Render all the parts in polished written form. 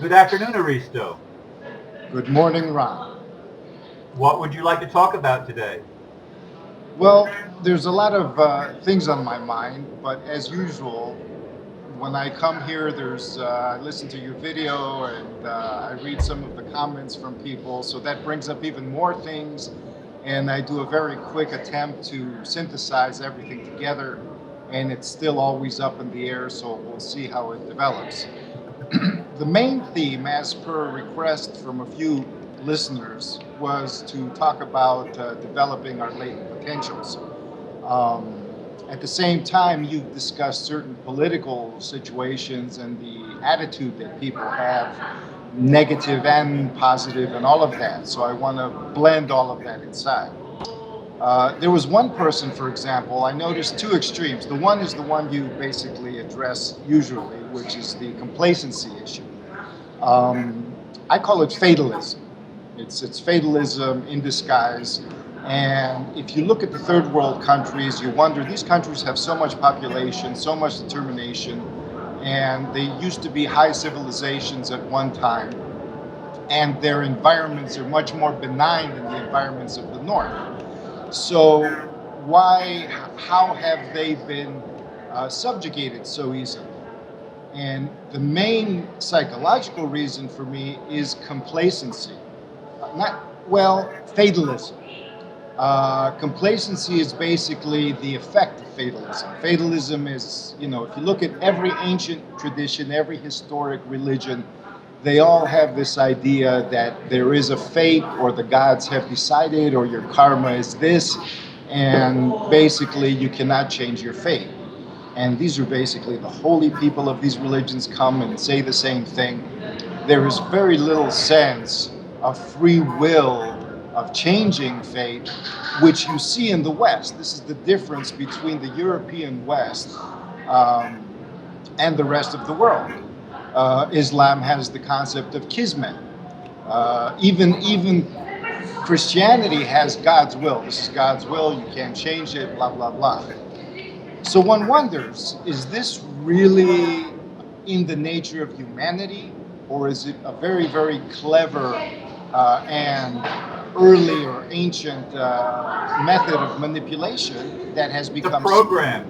Good afternoon, Aristo. Good morning, Ron. What would you like to talk about today? Well, there's a lot of things on my mind, but as usual, when I come here, I listen to your video and I read some of the comments from people, so that brings up even more things. And I do a very quick attempt to synthesize everything together, and it's still always up in the air, so we'll see how it develops. The main theme, as per request from a few listeners, was to talk about developing our latent potentials. Um, at the same time, you've discussed certain political situations and the attitude that people have, negative and positive, and all of that. So I want to blend all of that inside. There was one person, for example, I noticed two extremes. The one is the one you basically address usually, which is the complacency issue. Um, I call it fatalism. It's fatalism in disguise. And if you look at the third world countries, you wonder these countries have so much population, so much determination, and they used to be high civilizations at one time, and their environments are much more benign than the environments of the north. So how have they been subjugated so easily? And the main psychological reason for me is complacency. Fatalism. Complacency is basically the effect of fatalism. Fatalism is, if you look at every ancient tradition, every historic religion, they all have this idea that there is a fate, or the gods have decided, or your karma is this, and basically you cannot change your fate. And these are basically the holy people of these religions come and say the same thing. There is very little sense of free will, of changing fate, which you see in the West. This is the difference between the European West um, and the rest of the world. Islam has the concept of kismet. Even Christianity has God's will. This is God's will. You can't change it. Blah blah blah. So one wonders: is this really in the nature of humanity, or is it a very very clever and early or ancient method of manipulation that has The become program.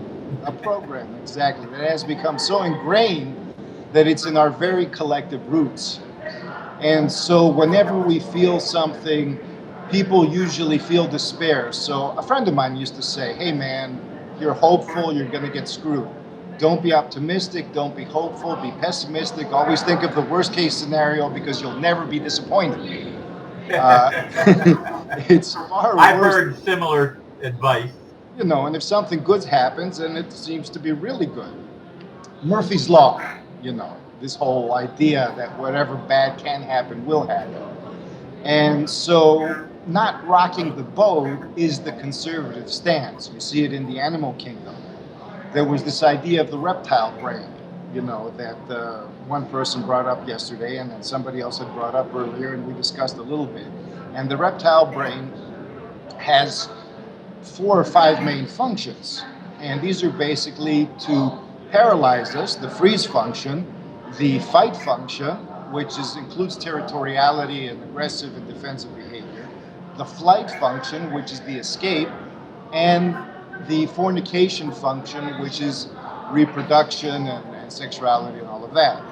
a program, exactly, that has become so ingrained that it's in our very collective roots. And so whenever we feel something, people usually feel despair. So a friend of mine used to say, hey man, you're hopeful, you're going to get screwed. Don't be optimistic, don't be hopeful, be pessimistic. Always think of the worst case scenario because you'll never be disappointed. Uh, it's far I've worse, heard similar advice. and if something good happens, and it seems to be really good. Murphy's Law, this whole idea that whatever bad can happen will happen. And so, not rocking the boat is the conservative stance. You see it in the animal kingdom. There was this idea of the reptile brain, that one person brought up yesterday, and then somebody else had brought up earlier, and we discussed a little bit. And the reptile brain has 4 or 5 main functions. And these are basically to paralyze us: the freeze function, the fight function, which includes territoriality and aggressive and defensive behavior, the flight function, which is the escape, and the fornication function, which is reproduction and sexuality and all of that.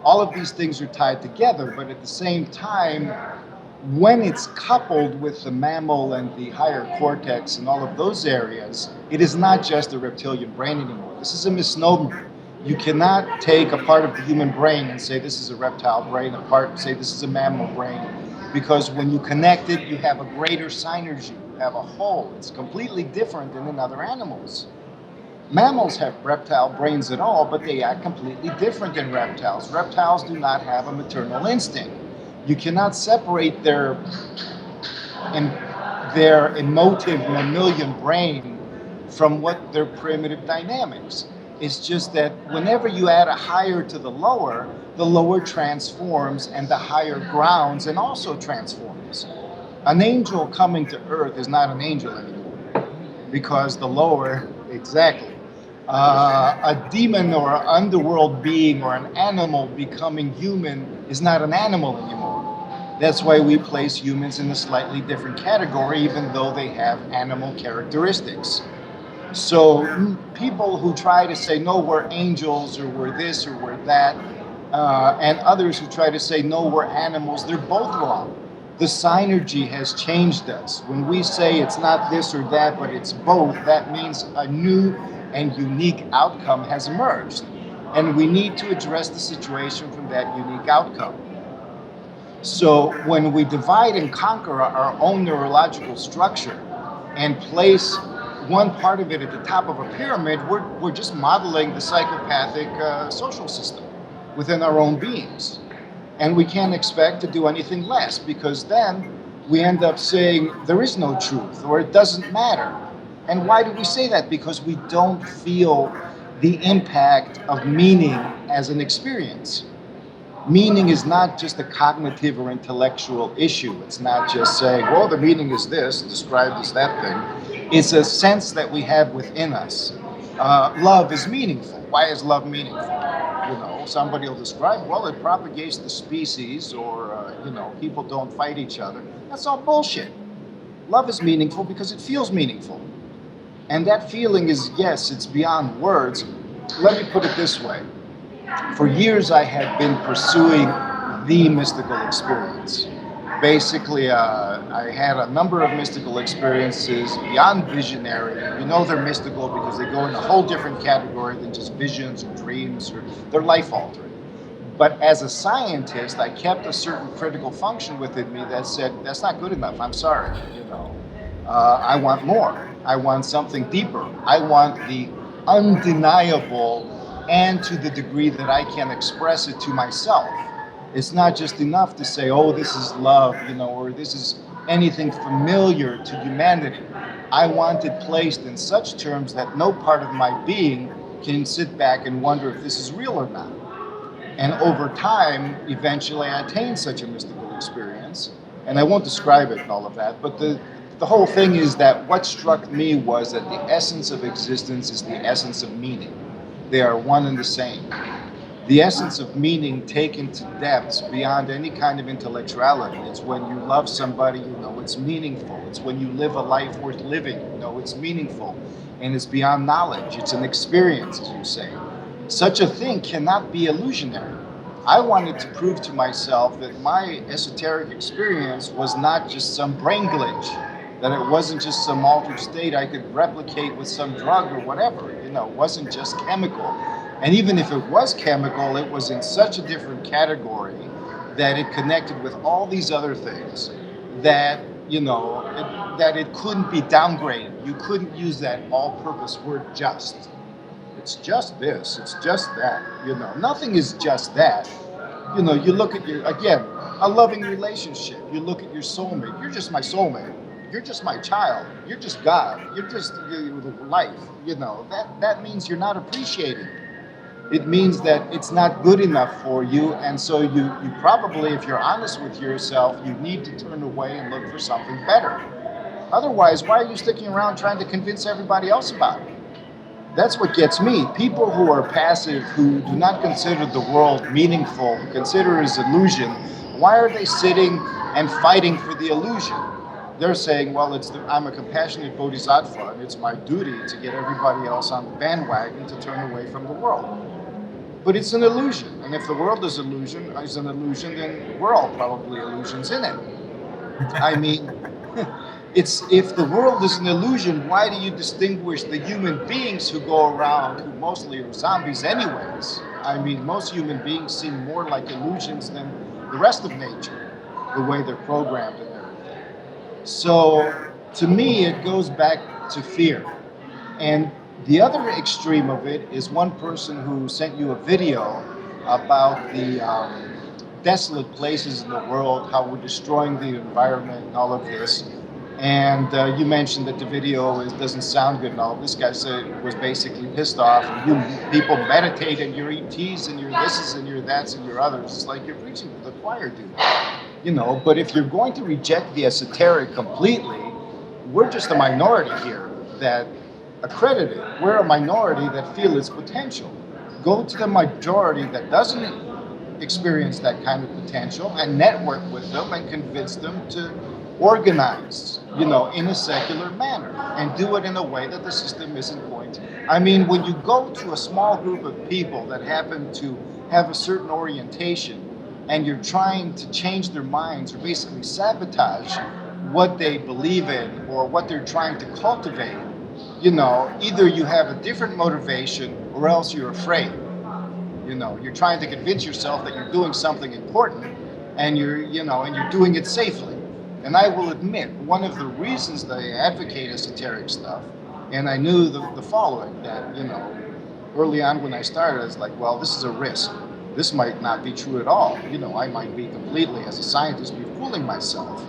All of these things are tied together, but at the same time, when it's coupled with the mammal and the higher cortex and all of those areas, it is not just a reptilian brain anymore. This is a misnomer. You cannot take a part of the human brain and say this is a reptile brain, a part and say this is a mammal brain, because when you connect it, you have a greater synergy. You have a whole. It's completely different than in other animals. Mammals have reptile brains at all, but they act completely different than reptiles. Reptiles do not have a maternal instinct. You cannot separate em- their emotive mammalian brain from what their primitive dynamics. It's just that whenever you add a higher to the lower transforms, and the higher grounds and also transforms. An angel coming to earth is not an angel anymore because the lower, exactly. A demon or an underworld being or an animal becoming human is not an animal anymore. That's why we place humans in a slightly different category, even though they have animal characteristics. So people who try to say, no, we're angels, or we're this, or we're that, and others who try to say, no, we're animals, they're both wrong. The synergy has changed us. When we say it's not this or that, but it's both, that means a new and unique outcome has emerged. And we need to address the situation from that unique outcome. So when we divide and conquer our own neurological structure and place one part of it at the top of a pyramid, we're just modeling the psychopathic social system within our own beings. And we can't expect to do anything less, because then we end up saying there is no truth, or it doesn't matter. And why do we say that? Because we don't feel the impact of meaning as an experience. Meaning is not just a cognitive or intellectual issue. It's not just saying, well, the meaning is this, described as that thing. It's a sense that we have within us. Love is meaningful. Why is love meaningful? Somebody will describe, well, it propagates the species, or, people don't fight each other. That's all bullshit. Love is meaningful because it feels meaningful. And that feeling is, yes, it's beyond words. Let me put it this way. For years, I had been pursuing the mystical experience. Basically, I had a number of mystical experiences beyond visionary. They're mystical because they go in a whole different category than just visions or dreams, or they're life-altering. But as a scientist, I kept a certain critical function within me that said, that's not good enough, I'm sorry. I want more. I want something deeper. I want the undeniable, and to the degree that I can express it to myself. It's not just enough to say, oh, this is love, or this is anything familiar to humanity. I want it placed in such terms that no part of my being can sit back and wonder if this is real or not. And over time, eventually I attained such a mystical experience. And I won't describe it and all of that, but the whole thing is that what struck me was that the essence of existence is the essence of meaning. They are one and the same. The essence of meaning taken to depths beyond any kind of intellectuality. It's when you love somebody, it's meaningful. It's when you live a life worth living, it's meaningful. And it's beyond knowledge. It's an experience, as you say. Such a thing cannot be illusionary. I wanted to prove to myself that my esoteric experience was not just some brain glitch, that it wasn't just some altered state I could replicate with some drug or whatever. It wasn't just chemical. And even if it was chemical, it was in such a different category that it connected with all these other things that, that it couldn't be downgraded. You couldn't use that all-purpose word just. It's just this, it's just that, Nothing is just that. You look at a loving relationship. You look at your soulmate. You're just my soulmate. You're just my child. You're just God. You're just life. That means you're not appreciating. It means that it's not good enough for you, and so you probably, if you're honest with yourself, you need to turn away and look for something better. Otherwise, why are you sticking around trying to convince everybody else about it? That's what gets me. People who are passive, who do not consider the world meaningful, who consider it as illusion, why are they sitting and fighting for the illusion? They're saying, well, I'm a compassionate bodhisattva, and it's my duty to get everybody else on the bandwagon to turn away from the world. But it's an illusion, and if the world is an illusion, then we're all probably illusions in it. I mean, if the world is an illusion, why do you distinguish the human beings who go around, who mostly are zombies anyways? I mean, most human beings seem more like illusions than the rest of nature, the way they're programmed and everything. So, to me, it goes back to fear. And the other extreme of it is one person who sent you a video about the desolate places in the world, how we're destroying the environment and all of this. And you mentioned that the video doesn't sound good and all. This guy said was basically pissed off. You people meditate and you're ETs and you're thises and you're that's and you're others. It's like you're preaching to the choir, dude. But if you're going to reject the esoteric completely, we're just a minority here that accredited. We're a minority that feel its potential. Go to the majority that doesn't experience that kind of potential and network with them and convince them to organize, in a secular manner and do it in a way that the system isn't going to. I mean, when you go to a small group of people that happen to have a certain orientation and you're trying to change their minds or basically sabotage what they believe in or what they're trying to cultivate, either you have a different motivation or else you're afraid. You're trying to convince yourself that you're doing something important and you're doing it safely. And I will admit, one of the reasons that I advocate esoteric stuff, and I knew the following, that, early on when I started, I was like, well, this is a risk. This might not be true at all. I might be completely, as a scientist, be fooling myself.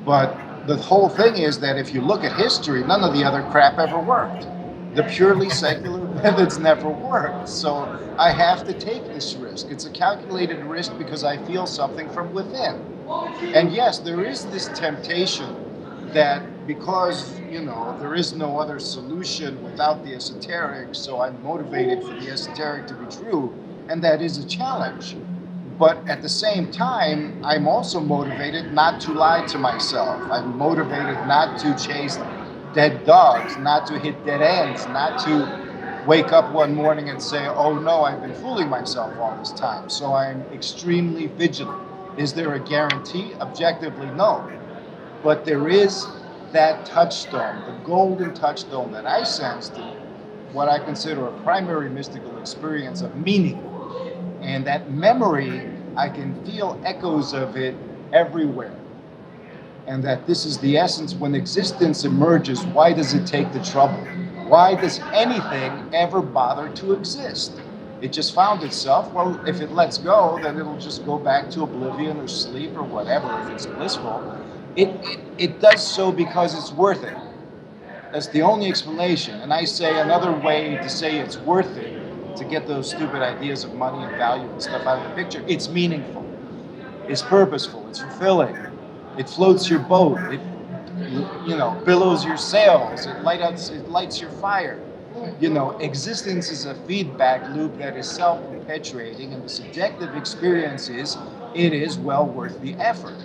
But the whole thing is that if you look at history, none of the other crap ever worked. The purely secular methods never worked. So I have to take this risk. It's a calculated risk because I feel something from within. And yes, there is this temptation that because, there is no other solution without the esoteric, so I'm motivated for the esoteric to be true, and that is a challenge. But at the same time, I'm also motivated not to lie to myself. I'm motivated not to chase dead dogs, not to hit dead ends, not to wake up one morning and say, oh no, I've been fooling myself all this time. So I'm extremely vigilant. Is there a guarantee? Objectively, no. But there is that touchstone, the golden touchstone that I sensed in what I consider a primary mystical experience of meaning. And that memory, I can feel echoes of it everywhere. And that this is the essence. When existence emerges, why does it take the trouble? Why does anything ever bother to exist? It just found itself. Well, if it lets go, then it'll just go back to oblivion or sleep or whatever, if it's blissful. It does so because it's worth it. That's the only explanation. And I say another way to say it's worth it, to get those stupid ideas of money and value and stuff out of the picture, it's meaningful. It's purposeful. It's fulfilling. It floats your boat. It, billows your sails. It lights your fire. Existence is a feedback loop that is self-perpetuating, and the subjective experience is, it is well worth the effort.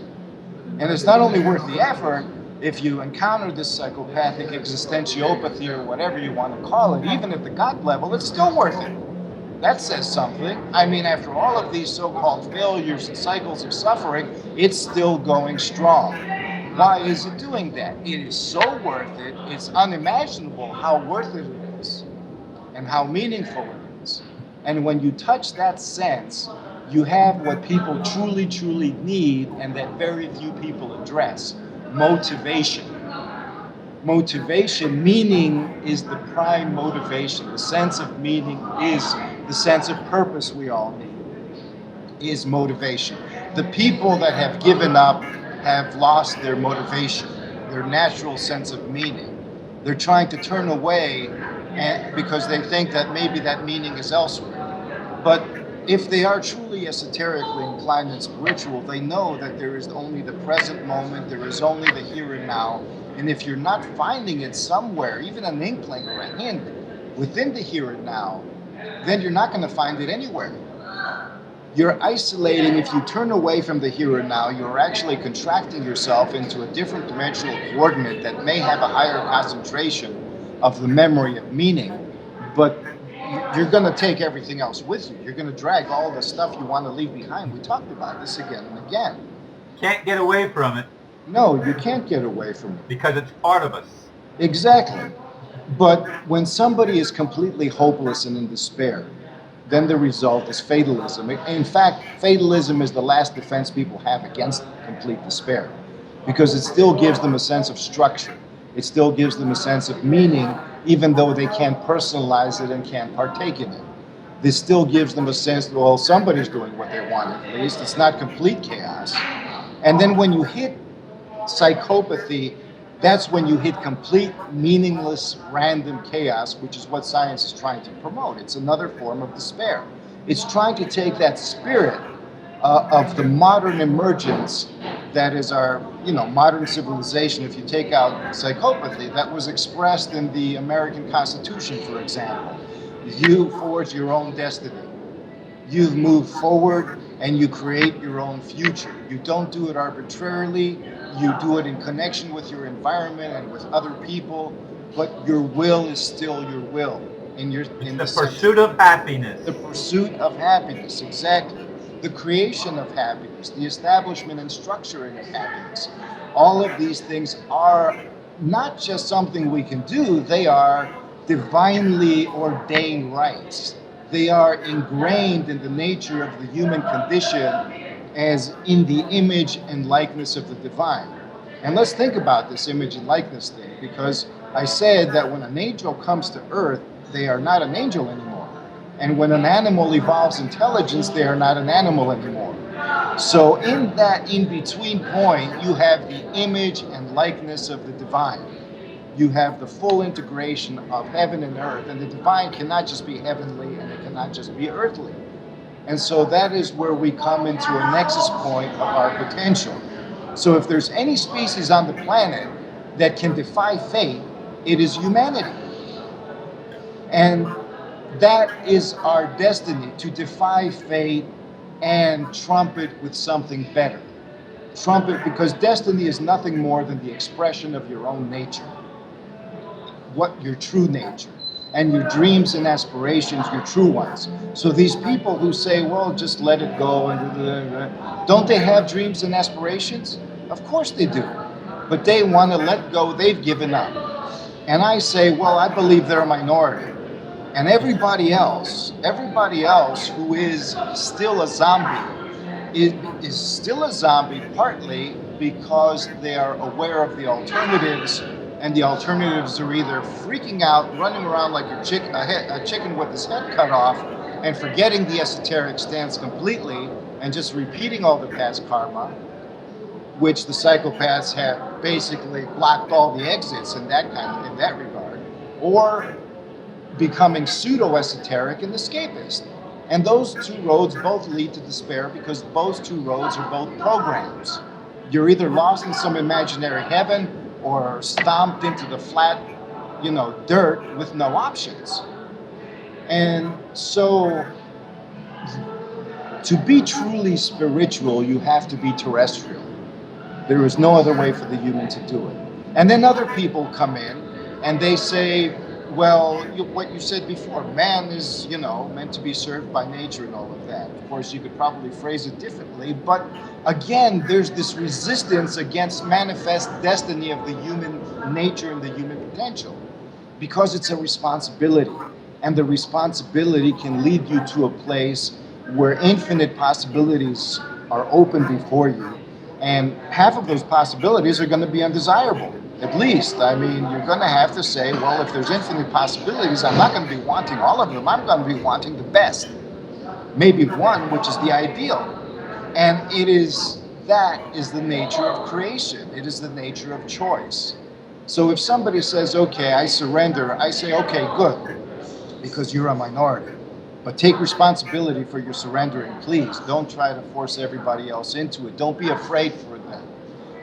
And it's not only worth the effort, if you encounter this psychopathic existentiopathy or whatever you want to call it, even at the God level, it's still worth it. That says something. I mean, after all of these so-called failures and cycles of suffering, it's still going strong. Why is it doing that? It is so worth it, it's unimaginable how worth it is and how meaningful it is. And when you touch that sense, you have what people truly, truly need and that very few people address: motivation. Motivation, meaning is the prime motivation. The sense of meaning is the sense of purpose we all need, is motivation. The people that have given up have lost their motivation, their natural sense of meaning. They're trying to turn away because they think that maybe that meaning is elsewhere. But if they are truly esoterically inclined and spiritual, they know that there is only the present moment, there is only the here and now. And if you're not finding it somewhere, even an inkling or a hint within the here and now, then you're not going to find it anywhere. You're isolating. If you turn away from the here and now, you're actually contracting yourself into a different dimensional coordinate that may have a higher concentration of the memory of meaning, but you're going to take everything else with you. You're going to drag all the stuff you want to leave behind. We talked about this again and again. Can't get away from it. No, you can't get away from it. Because it's part of us. Exactly. But when somebody is completely hopeless and in despair, then the result is fatalism. In fact, fatalism is the last defense people have against complete despair, because it still gives them a sense of structure. It still gives them a sense of meaning, even though they can't personalize it and can't partake in it. This still gives them a sense that, well, somebody's doing what they want at least. It's not complete chaos. And then when you hit psychopathy, that's when you hit complete, meaningless, random chaos, which is what science is trying to promote. It's another form of despair. It's trying to take that spirit of the modern emergence that is our, modern civilization. If you take out psychopathy, that was expressed in the American Constitution, for example. You forge your own destiny. You've moved forward and you create your own future. You don't do it arbitrarily. You do it in connection with your environment and with other people, but your will is still your will. It's the pursuit of happiness. The pursuit of happiness, exactly. The creation of happiness, the establishment and structuring of happiness. All of these things are not just something we can do, they are divinely ordained rights. They are ingrained in the nature of the human condition as in the image and likeness of the divine. And let's think about this image and likeness thing, because I said that when an angel comes to earth, they are not an angel anymore. And when an animal evolves intelligence, they are not an animal anymore. So in that in-between point, you have the image and likeness of the divine. You have the full integration of heaven and earth, and the divine cannot just be heavenly and it cannot just be earthly. And so that is where we come into a nexus point of our potential. So if there's any species on the planet that can defy fate, it is humanity. And that is our destiny, to defy fate and trumpet with something better. Trumpet, because destiny is nothing more than the expression of your own nature. What your true nature, and your dreams and aspirations, your true ones. So these people who say, well, just let it go, and don't they have dreams and aspirations? Of course they do, but they want to let go. They've given up. And I say, well, I believe they're a minority, and everybody else who is still a zombie is still a zombie, partly because they are aware of the alternatives. And the alternatives are either freaking out, running around like a chicken with his head cut off, and forgetting the esoteric stance completely, and just repeating all the past karma, which the psychopaths have basically blocked all the exits in that regard, or becoming pseudo-esoteric and escapist. And those two roads both lead to despair, because those two roads are both programs. You're either lost in some imaginary heaven, or stomped into the flat, dirt with no options. And so to be truly spiritual, you have to be terrestrial. There is no other way for the human to do it. And then other people come in and they say, well, what you said before, man is, meant to be served by nature and all of that. Of course, you could probably phrase it differently, but again, there's this resistance against manifest destiny of the human nature and the human potential, because it's a responsibility, and the responsibility can lead you to a place where infinite possibilities are open before you, and half of those possibilities are going to be undesirable. At least, you're going to have to say, well, if there's infinite possibilities, I'm not going to be wanting all of them. I'm going to be wanting the best. Maybe one, which is the ideal. And that is the nature of creation. It is the nature of choice. So if somebody says, okay, I surrender, I say, okay, good, because you're a minority. But take responsibility for your surrendering, please. Don't try to force everybody else into it. Don't be afraid for them.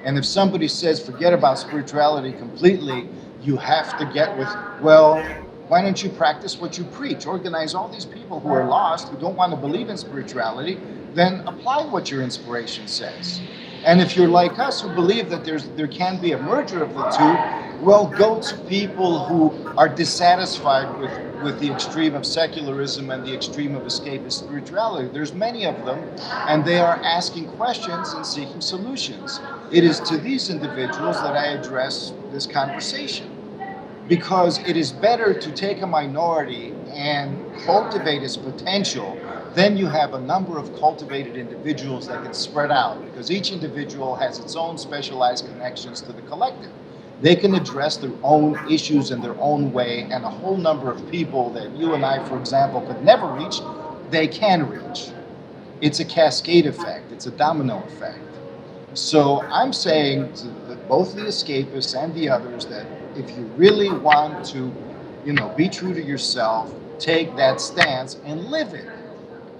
And if somebody says, forget about spirituality completely, you have to get with, well, why don't you practice what you preach? Organize all these people who are lost, who don't want to believe in spirituality, then apply what your inspiration says. And if you're like us, who believe that there can be a merger of the two, well, go to people who are dissatisfied with the extreme of secularism and the extreme of escapist spirituality. There's many of them, and they are asking questions and seeking solutions. It is to these individuals that I address this conversation, because it is better to take a minority and cultivate its potential. Then you have a number of cultivated individuals that can spread out, because each individual has its own specialized connections to the collective. They can address their own issues in their own way, and a whole number of people that you and I, for example, could never reach, they can reach. It's a cascade effect. It's a domino effect. So I'm saying to both the escapists and the others that if you really want to, be true to yourself, take that stance and live it.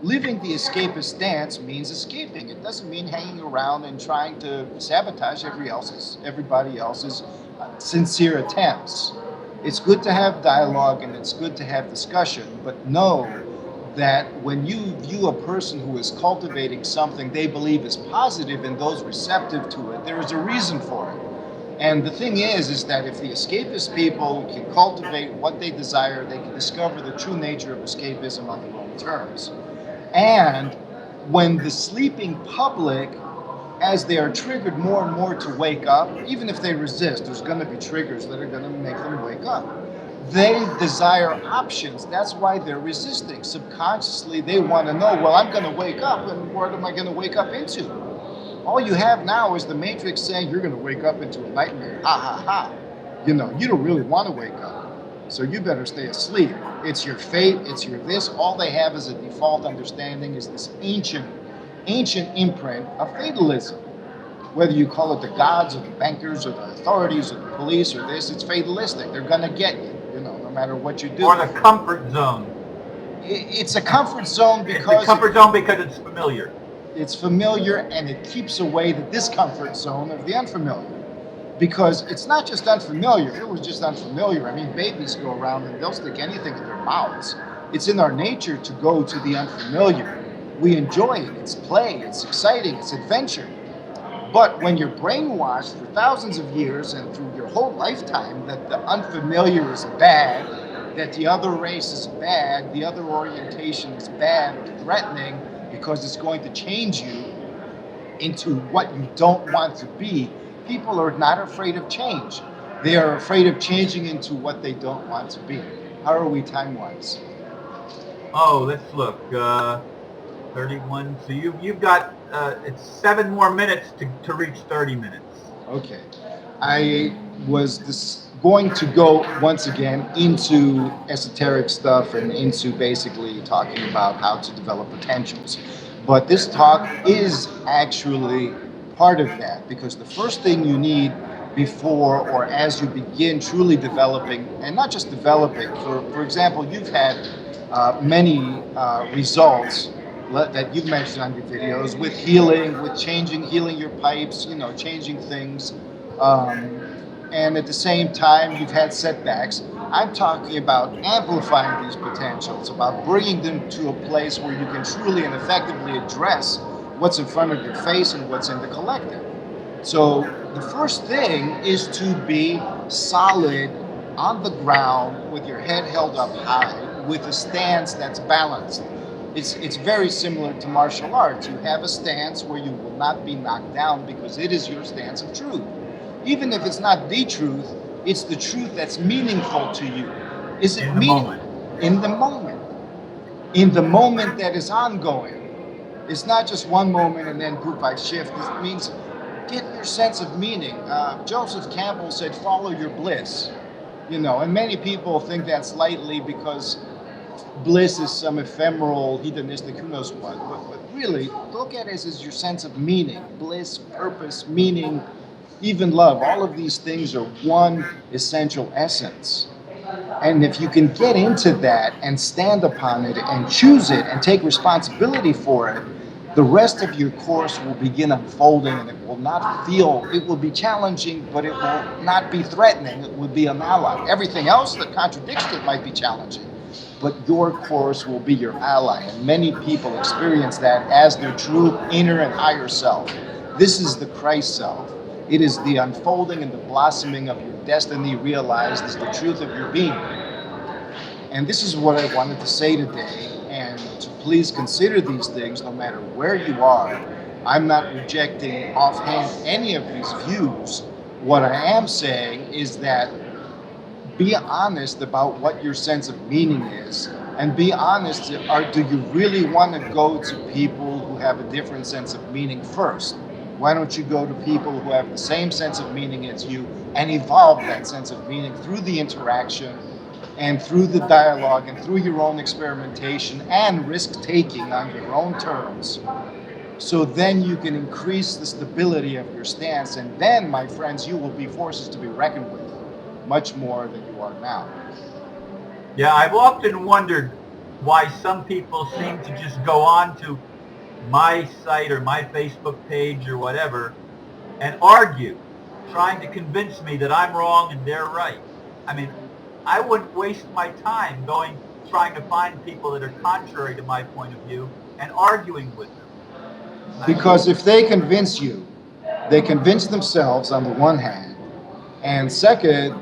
Living the escapist stance means escaping. It doesn't mean hanging around and trying to sabotage everybody else's sincere attempts. It's good to have dialogue and it's good to have discussion, but know that when you view a person who is cultivating something they believe is positive and those receptive to it, there is a reason for it. And the thing is that if the escapist people can cultivate what they desire, they can discover the true nature of escapism on their own terms. And when the sleeping public, as they are triggered more and more to wake up, even if they resist, there's going to be triggers that are going to make them wake up. They desire options. That's why they're resisting. Subconsciously, they want to know, well, I'm going to wake up, and what am I going to wake up into? All you have now is the Matrix saying you're going to wake up into a nightmare. Ha, ha, ha. You don't really want to wake up. So you better stay asleep. It's your fate, it's your this. All they have as a default understanding is this ancient imprint of fatalism. Whether you call it the gods or the bankers or the authorities or the police or this, it's fatalistic. They're going to get you, no matter what you do. Or the comfort zone. It's a comfort zone because... It's a comfort zone because it's familiar. It's familiar, and it keeps away the discomfort zone of the unfamiliar. Because it's not just unfamiliar. If it was just unfamiliar, I mean, babies go around and they'll stick anything in their mouths. It's in our nature to go to the unfamiliar. We enjoy it. It's play. It's exciting. It's adventure. But when you're brainwashed for thousands of years and through your whole lifetime that the unfamiliar is bad, that the other race is bad, the other orientation is bad, threatening, because it's going to change you into what you don't want to be, people are not afraid of change. They are afraid of changing into what they don't want to be. How are we time-wise? Oh, let's look. 31. So you've got it's 7 more minutes to reach 30 minutes. Okay. I was going to go once again into esoteric stuff and into basically talking about how to develop potentials. But this talk is actually part of that, because the first thing you need before or as you begin truly developing, and not just developing, for example, you've had many results that you've mentioned on your videos with healing, with healing your pipes, changing things. And at the same time, you've had setbacks. I'm talking about amplifying these potentials, about bringing them to a place where you can truly and effectively address what's in front of your face and what's in the collective. So the first thing is to be solid on the ground with your head held up high, with a stance that's balanced. It's very similar to martial arts. You have a stance where you will not be knocked down because it is your stance of truth. Even if it's not the truth, it's the truth that's meaningful to you. Is it meaningful? In the moment. In the moment that is ongoing. It's not just one moment and then group by shift. It means get your sense of meaning. Joseph Campbell said, follow your bliss. And many people think that's lightly because bliss is some ephemeral, hedonistic, who knows what. But really, look at it as your sense of meaning. Bliss, purpose, meaning, even love. All of these things are one essential essence. And if you can get into that and stand upon it and choose it and take responsibility for it, the rest of your course will begin unfolding, and it will be challenging, but it will not be threatening. It will be an ally. Everything else that contradicts it might be challenging, but your course will be your ally. And many people experience that as their true inner and higher self. This is the Christ self. It is the unfolding and the blossoming of your destiny realized as the truth of your being. And this is what I wanted to say today, and to please consider these things no matter where you are. I'm not rejecting offhand any of these views. What I am saying is that be honest about what your sense of meaning is, and be honest, do you really want to go to people who have a different sense of meaning first? Why don't you go to people who have the same sense of meaning as you and evolve that sense of meaning through the interaction and through the dialogue and through your own experimentation and risk-taking on your own terms. So then you can increase the stability of your stance, and then, my friends, you will be forces to be reckoned with, much more than you are now. Yeah, I've often wondered why some people seem to just go on to my site or my Facebook page or whatever and argue, trying to convince me that I'm wrong and they're right. I mean, I wouldn't waste my time trying to find people that are contrary to my point of view and arguing with them. Because if they convince you, they convince themselves on the one hand, and second,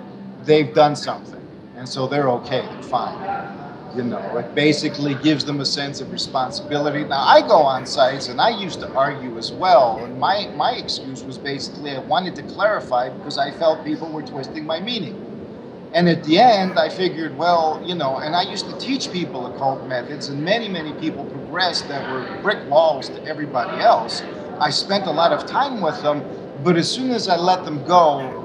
they've done something, and so they're okay, they're fine. You know, it basically gives them a sense of responsibility. Now, I go on sites, and I used to argue as well, and my excuse was basically I wanted to clarify because I felt people were twisting my meaning. And at the end, I figured, well, you know, and I used to teach people occult methods, and many people progressed that were brick walls to everybody else. I spent a lot of time with them, but as soon as I let them go,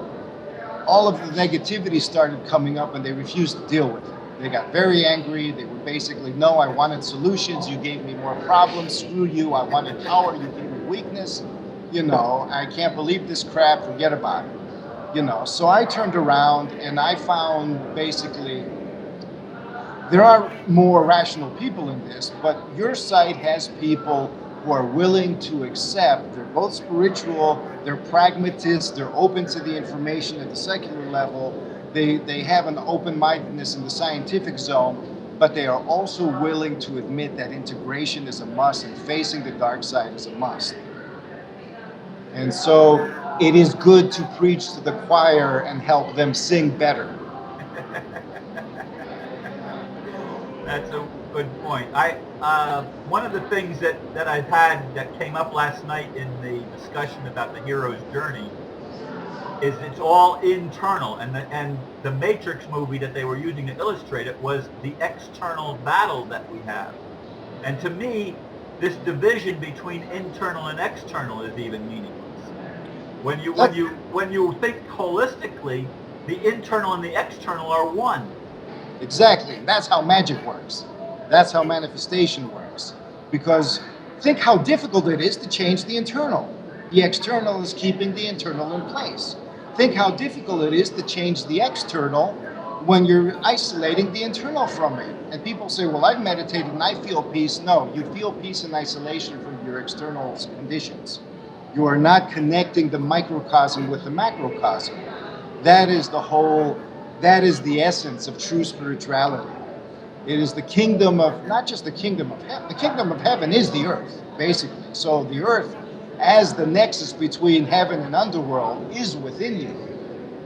all of the negativity started coming up and they refused to deal with it. They got very angry. They were basically, no, I wanted solutions. You gave me more problems. Screw you. I wanted power. You gave me weakness. You know, I can't believe this crap. Forget about it. You know, so I turned around and I found basically there are more rational people in this, but your site has people who are willing to accept. They're both spiritual, they're pragmatists, they're open to the information at the secular level, they have an open-mindedness in the scientific zone, but they are also willing to admit that integration is a must and facing the dark side is a must. And so it is good to preach to the choir and help them sing better. That's a good point. One of the things that I've had that came up last night in the discussion about the hero's journey is it's all internal, and the Matrix movie that they were using to illustrate it was the external battle that we have. And to me, this division between internal and external is even meaningless. When you think holistically, the internal and the external are one. Exactly. That's how magic works. That's how manifestation works. Because think how difficult it is to change the internal. The external is keeping the internal in place. Think how difficult it is to change the external when you're isolating the internal from it. And people say, well, I've meditated and I feel peace. No, you feel peace in isolation from your external conditions. You are not connecting the microcosm with the macrocosm. That is the essence of true spirituality. It is the kingdom of, not just the kingdom of heaven. The kingdom of heaven is the earth, basically. So the earth, as the nexus between heaven and underworld, is within you.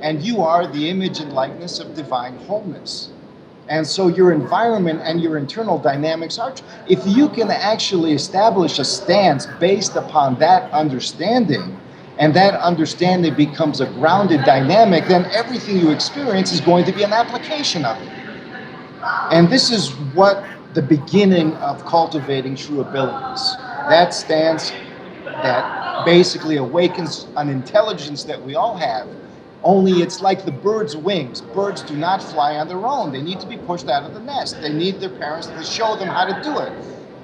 And you are the image and likeness of divine wholeness. And so your environment and your internal dynamics are, if you can actually establish a stance based upon that understanding, and that understanding becomes a grounded dynamic, then everything you experience is going to be an application of it. And this is what the beginning of cultivating true abilities. That stance that basically awakens an intelligence that we all have, only it's like the bird's wings. Birds do not fly on their own. They need to be pushed out of the nest. They need their parents to show them how to do it.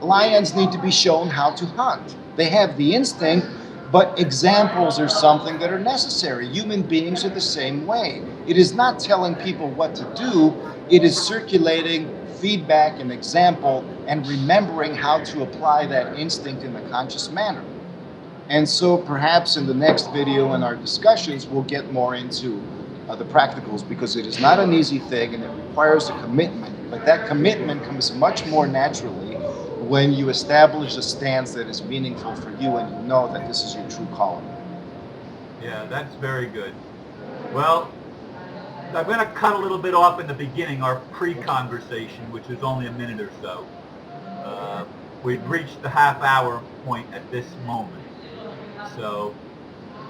Lions need to be shown how to hunt. They have the instinct, but examples are something that are necessary. Human beings are the same way. It is not telling people what to do. It is circulating feedback and example and remembering how to apply that instinct in a conscious manner. And so perhaps in the next video in our discussions, we'll get more into the practicals, because it is not an easy thing and it requires a commitment. But that commitment comes much more naturally when you establish a stance that is meaningful for you and you know that this is your true calling. Yeah, that's very good. Well, I'm going to cut a little bit off in the beginning, our pre-conversation, which is only a minute or so. We've reached the half-hour point at this moment. So,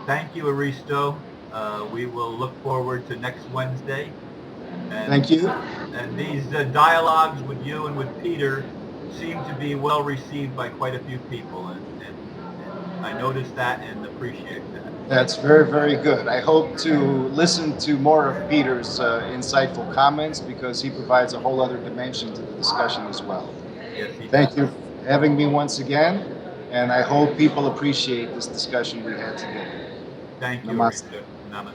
thank you, Aristo. We will look forward to next Wednesday. And, thank you. And these dialogues with you and with Peter seem to be well received by quite a few people, and I noticed that and appreciate that. That's very, very good. I hope to listen to more of Peter's insightful comments, because he provides a whole other dimension to the discussion as well. Yes, he Thank does. you for having me once again, and I hope people appreciate this discussion we had today. Thank you, Namaste. Aristo. Namaste.